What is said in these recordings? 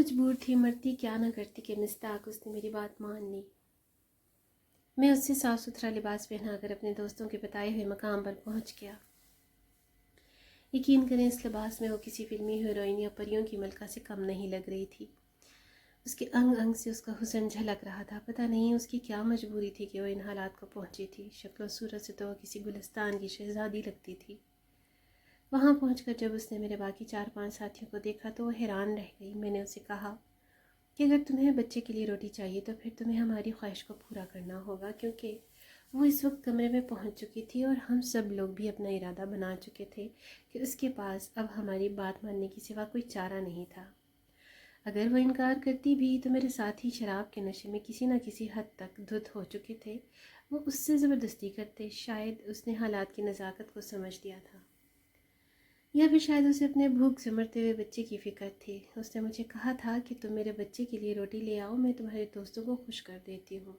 مجبور تھی، مرتی کیا نہ کرتی کہ مستاق اس نے میری بات مان لی۔ میں اس سے صاف ستھرا لباس پہنا کر اپنے دوستوں کے بتائے ہوئے مقام پر پہنچ گیا۔ یقین کریں اس لباس میں وہ کسی فلمی ہیروئن یا پریوں کی ملکہ سے کم نہیں لگ رہی تھی۔ اس کے انگ انگ سے اس کا حسن جھلک رہا تھا۔ پتہ نہیں اس کی کیا مجبوری تھی کہ وہ ان حالات کو پہنچی تھی۔ شکل و صورت سے تو وہ کسی گلستان کی شہزادی لگتی تھی۔ وہاں پہنچ کر جب اس نے میرے باقی 4-5 ساتھیوں کو دیکھا تو وہ حیران رہ گئی۔ میں نے اسے کہا کہ اگر تمہیں بچے کے لیے روٹی چاہیے تو پھر تمہیں ہماری خواہش کو پورا کرنا ہوگا، کیونکہ وہ اس وقت کمرے میں پہنچ چکی تھی اور ہم سب لوگ بھی اپنا ارادہ بنا چکے تھے کہ اس کے پاس اب ہماری بات ماننے کی سوا کوئی چارہ نہیں تھا۔ اگر وہ انکار کرتی بھی تو میرے ساتھی شراب کے نشے میں کسی نہ کسی حد تک دھت ہو چکے تھے، وہ اس سے زبردستی کرتے۔ شاید اس نے حالات کی نزاکت کو سمجھ لیا تھا، یا پھر شاید اسے اپنے بھوک سے مرتے ہوئے بچے کی فکر تھی۔ اس نے مجھے کہا تھا کہ تم میرے بچے کے لیے روٹی لے آؤ، میں تمہارے دوستوں کو خوش کر دیتی ہوں،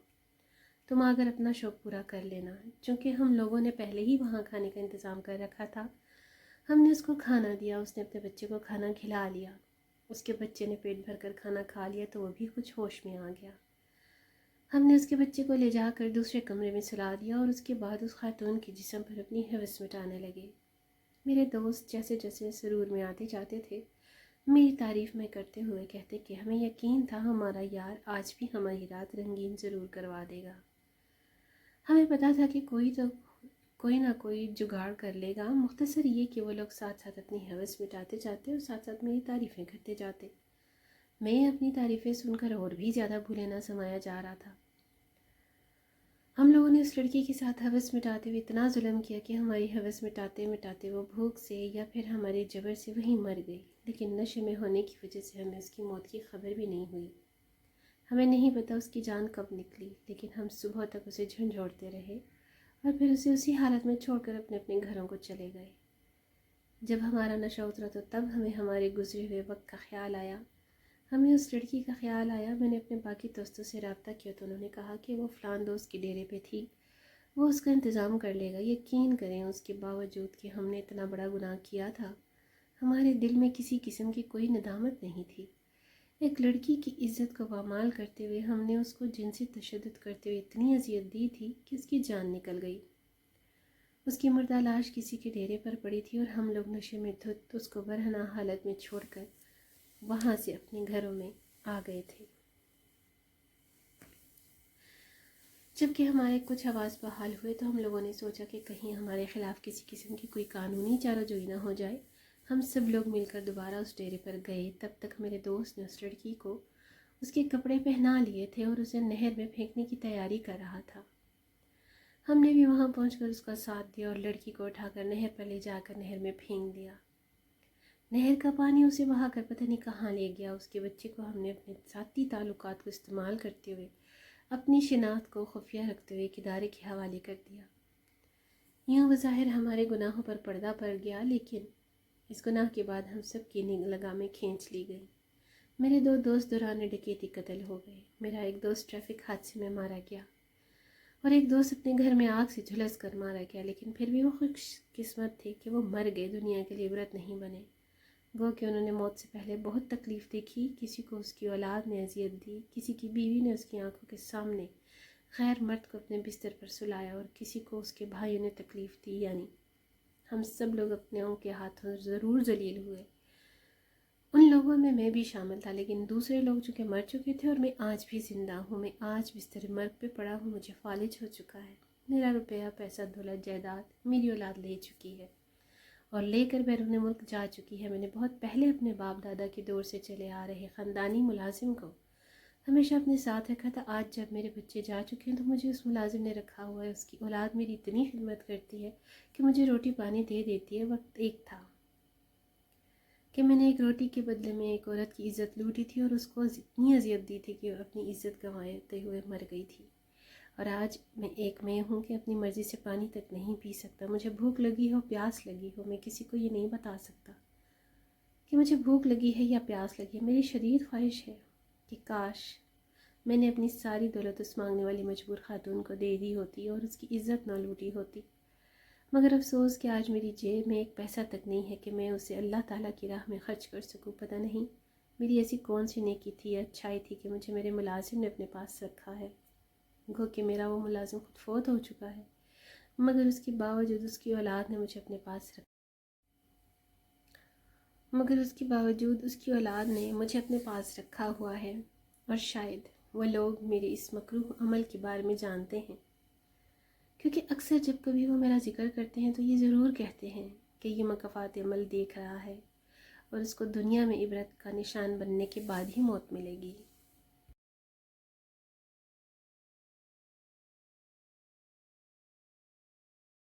تم آ کر اپنا شوق پورا کر لینا۔ چونکہ ہم لوگوں نے پہلے ہی وہاں کھانے کا انتظام کر رکھا تھا، ہم نے اس کو کھانا دیا، اس نے اپنے بچے کو کھانا کھلا لیا۔ اس کے بچے نے پیٹ بھر کر کھانا کھا لیا تو وہ بھی کچھ ہوش میں آ گیا۔ ہم نے اس کے بچے کو لے جا کر دوسرے کمرے میں سلا دیا اور اس کے بعد اس خاتون کے جسم پر اپنی ہوس مٹانے لگے۔ میرے دوست جیسے جیسے سرور میں آتے جاتے تھے، میری تعریف میں کرتے ہوئے کہتے کہ ہمیں یقین تھا ہمارا یار آج بھی ہماری رات رنگین ضرور کروا دے گا۔ ہمیں پتا تھا کہ کوئی نہ کوئی جگاڑ کر لے گا۔ مختصر یہ کہ وہ لوگ ساتھ ساتھ اپنی ہوس مٹاتے جاتے اور ساتھ ساتھ میری تعریفیں کرتے جاتے۔ میں اپنی تعریفیں سن کر اور بھی زیادہ بھولے نہ سمایا جا رہا تھا۔ ہم لوگوں نے اس لڑکی کے ساتھ ہوس مٹاتے ہوئے اتنا ظلم کیا کہ ہماری ہوس مٹاتے مٹاتے وہ بھوک سے یا پھر ہمارے جبر سے وہیں مر گئی، لیکن نشے میں ہونے کی وجہ سے ہمیں اس کی موت کی خبر بھی نہیں ہوئی۔ ہمیں نہیں پتا اس کی جان کب نکلی، لیکن ہم صبح تک اسے جھنجھوڑتے رہے اور پھر اسے اسی حالت میں چھوڑ کر اپنے اپنے گھروں کو چلے گئے۔ جب ہمارا نشہ اترا تو تب ہمیں ہمارے گزرے ہوئے وقت کا خیال آیا، ہمیں اس لڑکی کا خیال آیا۔ میں نے اپنے باقی دوستوں سے رابطہ کیا تو انہوں نے کہا کہ وہ فلان دوست کے ڈیرے پہ تھی، وہ اس کا انتظام کر لے گا۔ یقین کریں اس کے باوجود کہ ہم نے اتنا بڑا گناہ کیا تھا، ہمارے دل میں کسی قسم کی کوئی ندامت نہیں تھی۔ ایک لڑکی کی عزت کو پامال کرتے ہوئے ہم نے اس کو جنسی تشدد کرتے ہوئے اتنی اذیت دی تھی کہ اس کی جان نکل گئی۔ اس کی مردہ لاش کسی کے ڈیرے پر پڑی تھی اور ہم لوگ نشے میں دھت اس کو برہنہ حالت میں چھوڑ کر وہاں سے اپنے گھروں میں آ گئے تھے۔ جب کہ ہمارے کچھ حواس بحال ہوئے تو ہم لوگوں نے سوچا کہ کہیں ہمارے خلاف کسی قسم کی کوئی قانونی چارہ جوئی نہ ہو جائے۔ ہم سب لوگ مل کر دوبارہ اس ڈیرے پر گئے۔ تب تک میرے دوست نے اس لڑکی کو اس کے کپڑے پہنا لیے تھے اور اسے نہر میں پھینکنے کی تیاری کر رہا تھا۔ ہم نے بھی وہاں پہنچ کر اس کا ساتھ دیا اور لڑکی کو اٹھا کر نہر پر لے جا کر نہر میں پھینک دیا۔ نہر کا پانی اسے بہا کر پتہ نہیں کہاں لے گیا۔ اس کے بچے کو ہم نے اپنے ذاتی تعلقات کو استعمال کرتے ہوئے، اپنی شناخت کو خفیہ رکھتے ہوئے ایک ادارے کے حوالے کر دیا۔ یوں بظاہر ہمارے گناہوں پر پردہ پڑ گیا، لیکن اس گناہ کے بعد ہم سب کی لگامیں کھینچ لی گئی۔ میرے 2 دوست دوران ڈکیتی قتل ہو گئے۔ میرا ایک دوست ٹریفک حادثے میں مارا گیا اور ایک دوست اپنے گھر میں آگ سے جھلس کر مارا گیا، لیکن پھر بھی وہ خوش قسمت تھے کہ وہ مر گئے، دنیا کے لیے عبرت نہیں بنے۔ گو کہ انہوں نے موت سے پہلے بہت تکلیف دیکھی، کسی کو اس کی اولاد نے اذیت دی، کسی کی بیوی نے اس کی آنکھوں کے سامنے غیر مرد کو اپنے بستر پر سلایا اور کسی کو اس کے بھائیوں نے تکلیف دی۔ یعنی ہم سب لوگ اپنے کے ہاتھوں ضرور ذلیل ہوئے۔ ان لوگوں میں بھی شامل تھا، لیکن دوسرے لوگ جو کہ مر چکے تھے اور میں آج بھی زندہ ہوں، میں آج بستر مرگ پہ پڑا ہوں، مجھے فالج ہو چکا ہے، میرا روپیہ پیسہ دولت جائیداد میری اولاد لے چکی ہے اور لے کر بیرون ملک جا چکی ہے۔ میں نے بہت پہلے اپنے باپ دادا کے دور سے چلے آ رہے خاندانی ملازم کو ہمیشہ اپنے ساتھ رکھا تھا۔ آج جب میرے بچے جا چکے ہیں تو مجھے اس ملازم نے رکھا ہوا ہے۔ اس کی اولاد میری اتنی خدمت کرتی ہے کہ مجھے روٹی پانی دے دیتی ہے۔ وقت ایک تھا کہ میں نے ایک روٹی کے بدلے میں ایک عورت کی عزت لوٹی تھی اور اس کو اتنی اذیت دی تھی کہ وہ اپنی عزت گنواتے ہوئے مر گئی تھی۔ اور آج میں ہوں کہ اپنی مرضی سے پانی تک نہیں پی سکتا۔ مجھے بھوک لگی ہو، پیاس لگی ہو، میں کسی کو یہ نہیں بتا سکتا کہ مجھے بھوک لگی ہے یا پیاس لگی ہے۔ میری شدید خواہش ہے کہ کاش میں نے اپنی ساری دولت اس مانگنے والی مجبور خاتون کو دے دی ہوتی اور اس کی عزت نہ لوٹی ہوتی، مگر افسوس کہ آج میری جیب میں ایک پیسہ تک نہیں ہے کہ میں اسے اللہ تعالیٰ کی راہ میں خرچ کر سکوں۔ پتہ نہیں میری ایسی کون سی نیکی تھی یا اچھائی تھی کہ مجھے میرے ملازم نے اپنے پاس رکھا ہے؟ گو کہ میرا وہ ملازم خود فوت ہو چکا ہے، مگر اس کے باوجود اس کی اولاد نے مجھے اپنے پاس رکھا ہوا ہے۔ اور شاید وہ لوگ میرے اس مکروہ عمل کے بارے میں جانتے ہیں، کیونکہ اکثر جب کبھی وہ میرا ذکر کرتے ہیں تو یہ ضرور کہتے ہیں کہ یہ مکافات عمل دیکھ رہا ہے اور اس کو دنیا میں عبرت کا نشان بننے کے بعد ہی موت ملے گی۔